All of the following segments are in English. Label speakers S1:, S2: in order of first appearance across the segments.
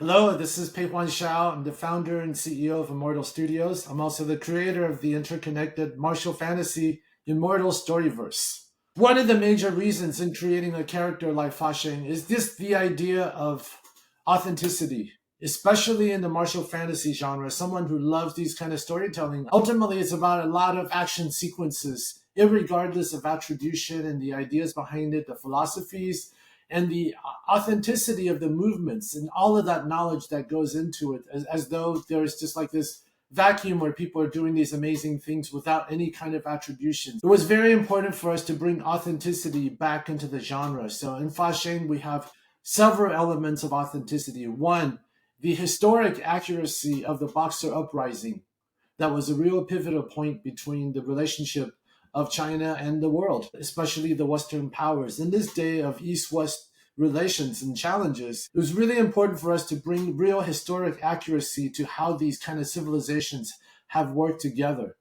S1: Hello, this is Payhuan Shiao. I'm the founder and CEO of Immortal Studios. I'm also the creator of the interconnected martial fantasy Immortal Storyverse. One of the major reasons in creating a character like Fa Sheng is the idea of authenticity, especially in the martial fantasy genre. Someone who loves these kind of storytelling. Ultimately, it's about a lot of action sequences, irregardless of attribution and the ideas behind it, the philosophies, and the authenticity of the movements and all of that knowledge that goes into it, as though there's just like this vacuum where people are doing these amazing things without any kind of attribution. It was very important for us to bring authenticity back into the genre. So in Fa Sheng, we have several elements of authenticity. One, the historic accuracy of the Boxer Uprising. That was a real pivotal point between the relationship of China and the world, especially the Western powers. In this day of East-West relations and challenges, it was really important for us to bring real historic accuracy to how these kind of civilizations have worked together.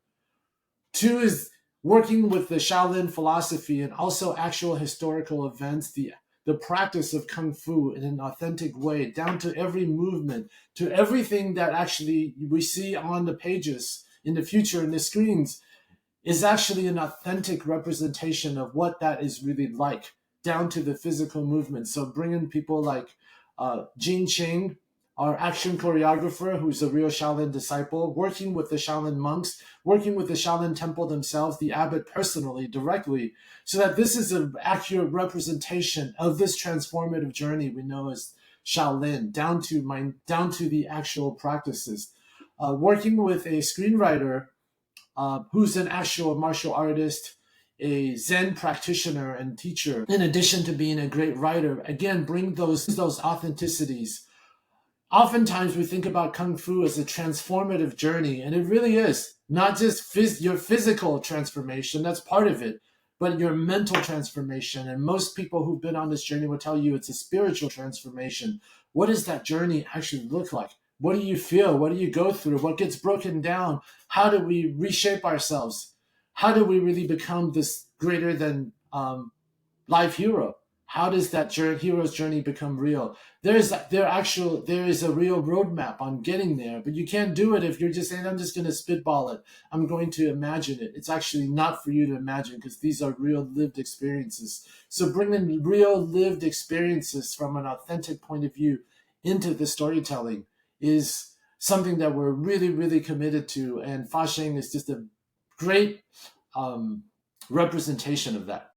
S1: Two is working with the Shaolin philosophy and also actual historical events, the practice of Kung Fu in an authentic way, down to every movement, to everything that actually we see on the pages in the future in the screens is actually an authentic representation of what that is really like, down to the physical movement. So bringing people like Gene Ching, our action choreographer, who's a real Shaolin disciple, working with the Shaolin monks, working with the Shaolin Temple themselves, the abbot personally, directly, so that this is an accurate representation of this transformative journey we know as Shaolin, down to the actual practices. Working with a screenwriter who's an actual martial artist, a Zen practitioner and teacher, in addition to being a great writer, again, bring those authenticities. Oftentimes we think about Kung Fu as a transformative journey, and it really is. Not just your physical transformation, that's part of it, but your mental transformation. And most people who've been on this journey will tell you it's a spiritual transformation. What does that journey actually look like? What do you feel? What do you go through? What gets broken down? How do we reshape ourselves? How do we really become this greater than life hero? How does that hero's journey become real? There is a real roadmap on getting there, but you can't do it if you're just saying, I'm just going to spitball it. I'm going to imagine it. It's actually not for you to imagine because these are real lived experiences. So bringing real lived experiences from an authentic point of view into the storytelling is something that we're really, really committed to. And Fa Sheng is just a great representation of that.